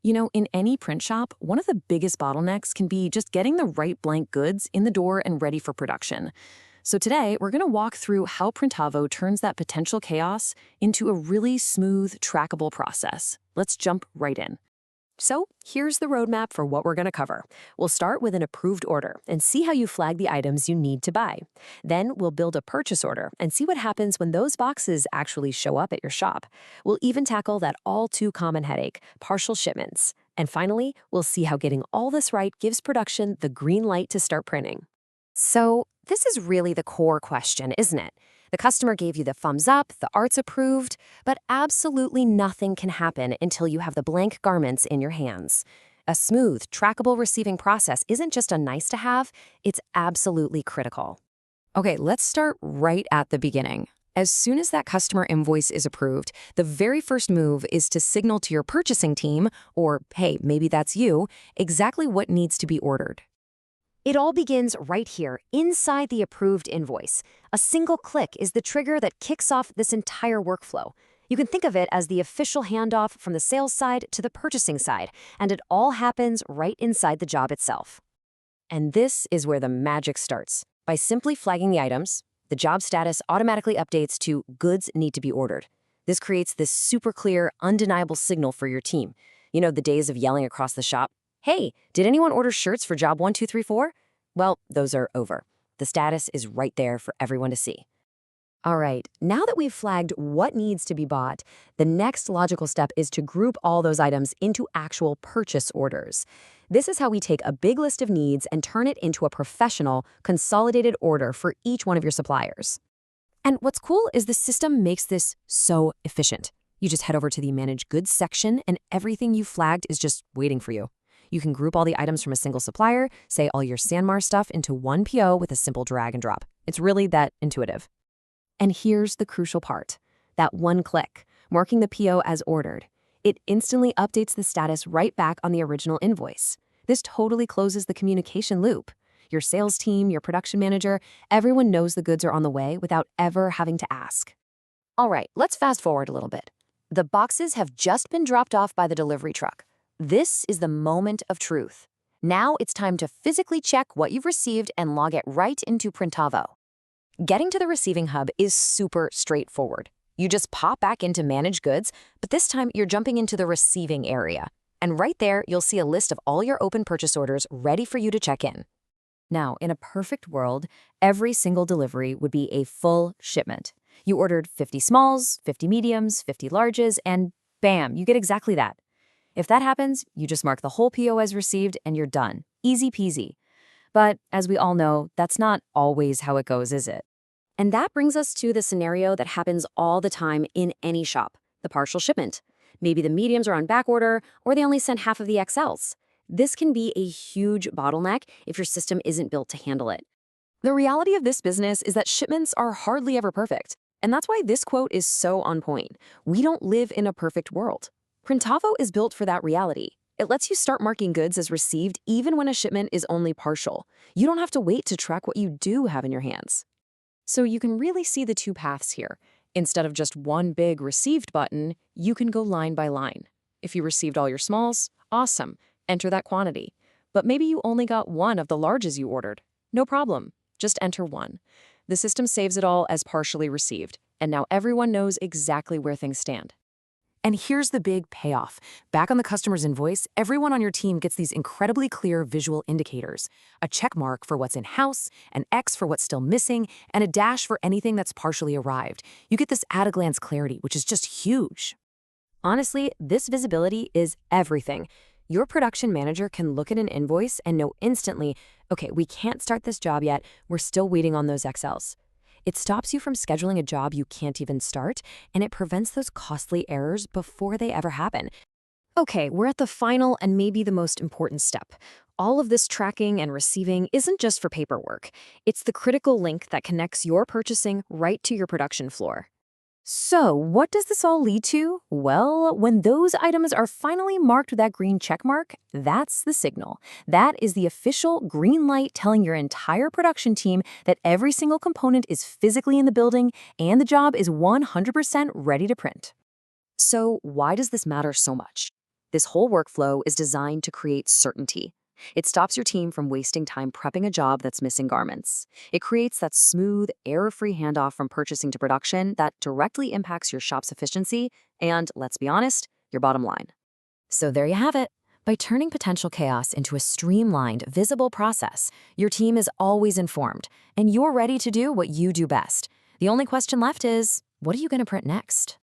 In any print shop, one of the biggest bottlenecks can be just getting the right blank goods in the door and ready for production. So today, we're going to walk through how Printavo turns that potential chaos into a really smooth, trackable process. Let's jump right in. So here's the roadmap for what we're going to cover. We'll start with an approved order and see how you flag the items you need to buy. Then we'll build a purchase order and see what happens when those boxes actually show up at your shop. We'll even tackle that all too common headache, partial shipments. And finally, we'll see how getting all this right gives production the green light to start printing. So this is really the core question, isn't it? The customer gave you the thumbs up, the art's approved, but absolutely nothing can happen until you have the blank garments in your hands. A smooth, trackable receiving process isn't just a nice to have, it's absolutely critical. Okay, let's start right at the beginning. As soon as that customer invoice is approved, the very first move is to signal to your purchasing team, or hey, maybe that's you, exactly what needs to be ordered. It all begins right here, inside the approved invoice. A single click is the trigger that kicks off this entire workflow. You can think of it as the official handoff from the sales side to the purchasing side, and it all happens right inside the job itself. And this is where the magic starts. By simply flagging the items, the job status automatically updates to goods need to be ordered. This creates this super clear, undeniable signal for your team. The days of yelling across the shop, "Hey, did anyone order shirts for job 1, 2, 3, 4?" Well, those are over. The status is right there for everyone to see. All right, now that we've flagged what needs to be bought, the next logical step is to group all those items into actual purchase orders. This is how we take a big list of needs and turn it into a professional, consolidated order for each one of your suppliers. And what's cool is the system makes this so efficient. You just head over to the Manage Goods section and everything you flagged is just waiting for you. You can group all the items from a single supplier, say all your Sanmar stuff into one PO with a simple drag and drop. It's really that intuitive. And here's the crucial part. That one click, marking the PO as ordered. It instantly updates the status right back on the original invoice. This totally closes the communication loop. Your sales team, your production manager, everyone knows the goods are on the way without ever having to ask. All right, let's fast forward a little bit. The boxes have just been dropped off by the delivery truck. This is the moment of truth. Now it's time to physically check what you've received and log it right into Printavo. Getting to the receiving hub is super straightforward. You just pop back into Manage Goods, but this time you're jumping into the receiving area. And right there, you'll see a list of all your open purchase orders ready for you to check in. Now, in a perfect world, every single delivery would be a full shipment. You ordered 50 smalls, 50 mediums, 50 larges, and bam, you get exactly that. If that happens, you just mark the whole PO as received and you're done. Easy peasy. But as we all know, that's not always how it goes, is it? And that brings us to the scenario that happens all the time in any shop, the partial shipment. Maybe the mediums are on back order, or they only sent half of the XLs. This can be a huge bottleneck if your system isn't built to handle it. The reality of this business is that shipments are hardly ever perfect. And that's why this quote is so on point. We don't live in a perfect world. Printavo is built for that reality. It lets you start marking goods as received even when a shipment is only partial. You don't have to wait to track what you do have in your hands. So you can really see the two paths here. Instead of just one big received button, you can go line by line. If you received all your smalls, awesome, enter that quantity. But maybe you only got one of the larges you ordered. No problem, just enter one. The system saves it all as partially received, and now everyone knows exactly where things stand. And here's the big payoff. Back on the customer's invoice, everyone on your team gets these incredibly clear visual indicators. A check mark for what's in-house, an X for what's still missing, and a dash for anything that's partially arrived. You get this at-a-glance clarity, which is just huge. Honestly, this visibility is everything. Your production manager can look at an invoice and know instantly, okay, we can't start this job yet, we're still waiting on those XLs. It stops you from scheduling a job you can't even start, and it prevents those costly errors before they ever happen. Okay, we're at the final and maybe the most important step. All of this tracking and receiving isn't just for paperwork. It's the critical link that connects your purchasing right to your production floor. So, what does this all lead to? Well, when those items are finally marked with that green check mark, that's the signal. That is the official green light telling your entire production team that every single component is physically in the building and the job is 100% ready to print. So, why does this matter so much? This whole workflow is designed to create certainty. It stops your team from wasting time prepping a job that's missing garments. It creates that smooth, error-free handoff from purchasing to production that directly impacts your shop's efficiency and, let's be honest, your bottom line. So there you have it. By turning potential chaos into a streamlined, visible process, your team is always informed, and you're ready to do what you do best. The only question left is, what are you going to print next?